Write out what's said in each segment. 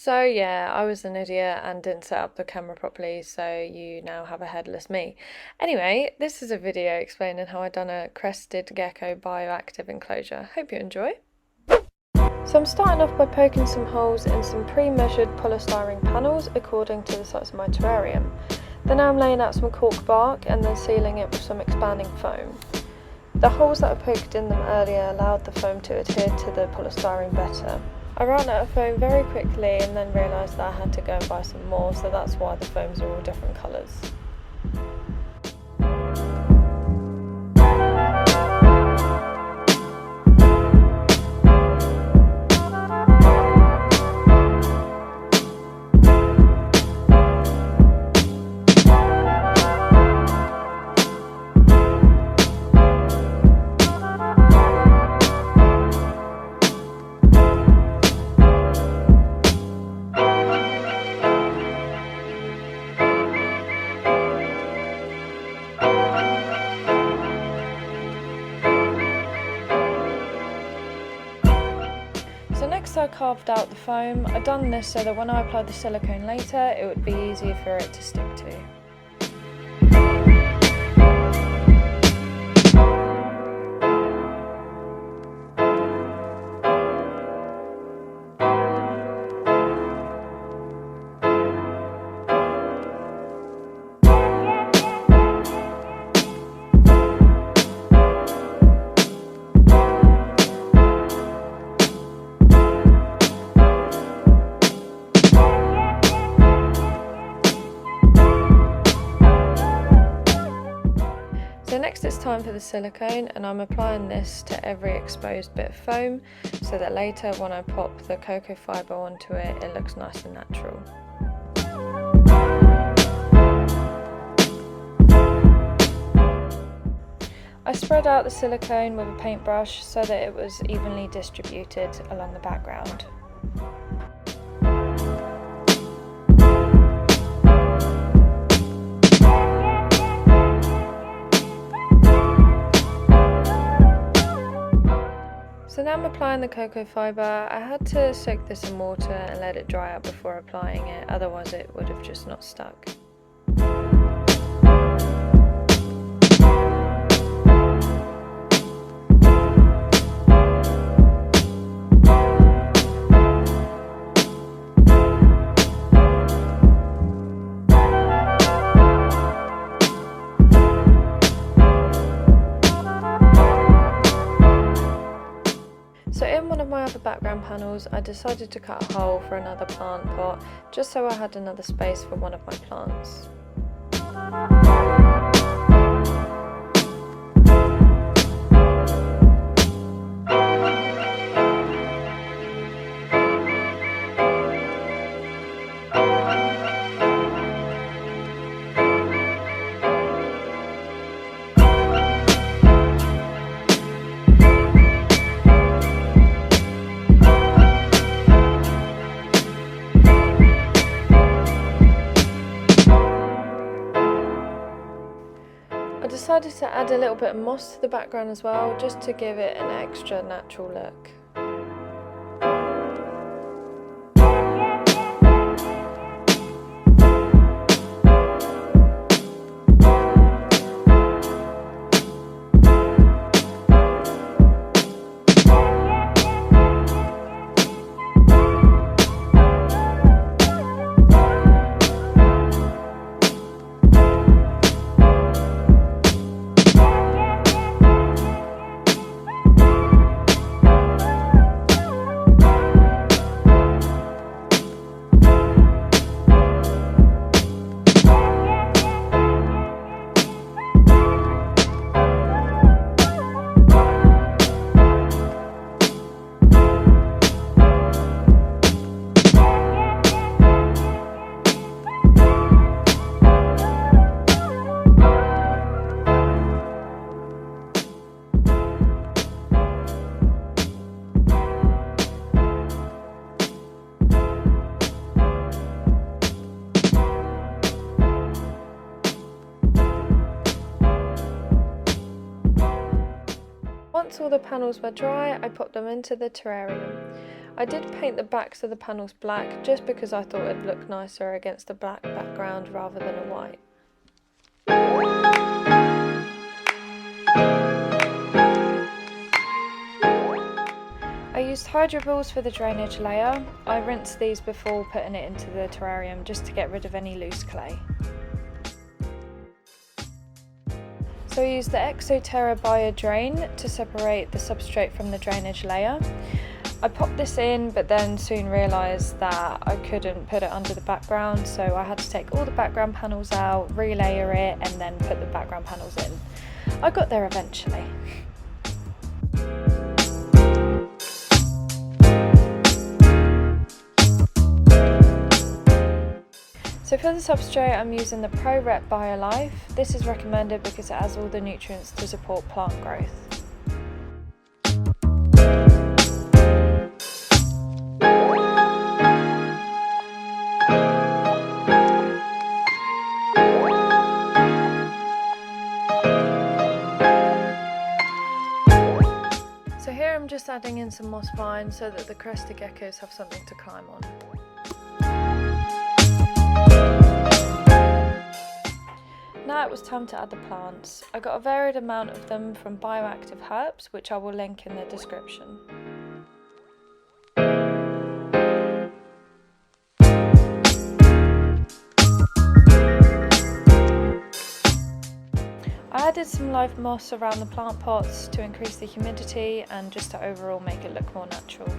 So yeah, I was an idiot and didn't set up the camera properly, so you now have a headless me. Anyway, this is a video explaining how I done a crested gecko bioactive enclosure. Hope you enjoy. So I'm starting off by poking some holes in some pre-measured polystyrene panels according to the size of my terrarium. Then I'm laying out some cork bark and then sealing it with some expanding foam. The holes that I poked in them earlier allowed the foam to adhere to the polystyrene better. I ran out of foam very quickly and then realised that I had to go and buy some more, so that's why the foams are all different colours. So next I carved out the foam. I done this so that when I applied the silicone later, it would be easier for it to stick to. So next it's time for the silicone, and I'm applying this to every exposed bit of foam so that later when I pop the cocoa fibre onto it, it looks nice and natural. I spread out the silicone with a paintbrush so that it was evenly distributed along the background. So now I'm applying the cocoa fibre. I had to soak this in water and let it dry out before applying it, otherwise it would have just not stuck. So in one of my other background panels, I decided to cut a hole for another plant pot, just so I had another space for one of my plants. I decided to add a little bit of moss to the background as well, just to give it an extra natural look. Once all the panels were dry, I popped them into the terrarium. I did paint the backs of the panels black just because I thought it'd look nicer against a black background rather than a white. I used hydro balls for the drainage layer. I rinsed these before putting it into the terrarium just to get rid of any loose clay. So I used the Exoterra Bio Drain to separate the substrate from the drainage layer. I popped this in, but then soon realised that I couldn't put it under the background, so I had to take all the background panels out, relayer it, and then put the background panels in. I got there eventually. So for the substrate, I'm using the ProRep BioLife. This is recommended because it has all the nutrients to support plant growth. So here I'm just adding in some moss vines so that the crested geckos have something to climb on. Now it was time to add the plants. I got a varied amount of them from bioactive herbs, which I will link in the description. I added some live moss around the plant pots to increase the humidity and just to overall make it look more natural.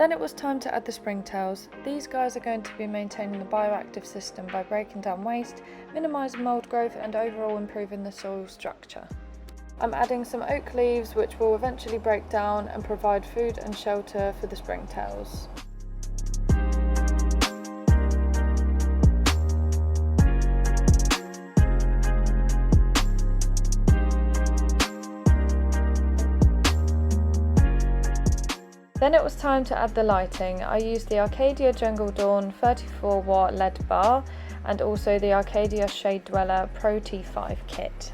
Then it was time to add the springtails. These guys are going to be maintaining the bioactive system by breaking down waste, minimising mould growth and overall improving the soil structure. I'm adding some oak leaves which will eventually break down and provide food and shelter for the springtails. Then it was time to add the lighting. I used the Arcadia Jungle Dawn 34 watt LED bar and also the Arcadia Shade Dweller Pro T5 kit.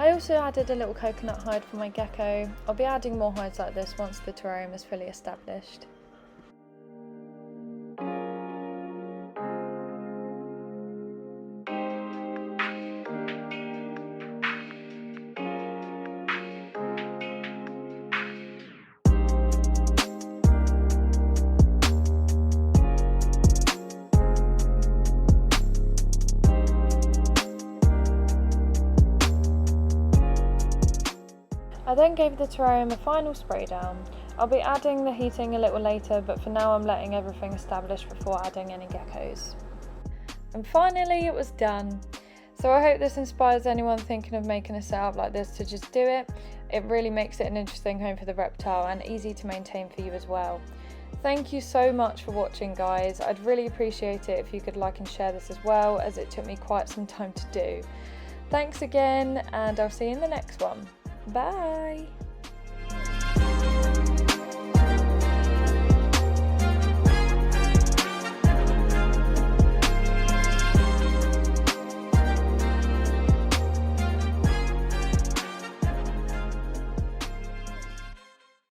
I also added a little coconut hide for my gecko. I'll be adding more hides like this once the terrarium is fully established. I then gave the terrarium a final spray down. I'll be adding the heating a little later, but for now I'm letting everything establish before adding any geckos. And finally it was done. So I hope this inspires anyone thinking of making a setup like this to just do it. It really makes it an interesting home for the reptile and easy to maintain for you as well. Thank you so much for watching, guys. I'd really appreciate it if you could like and share this as well, as it took me quite some time to do. Thanks again, and I'll see you in the next one. Bye!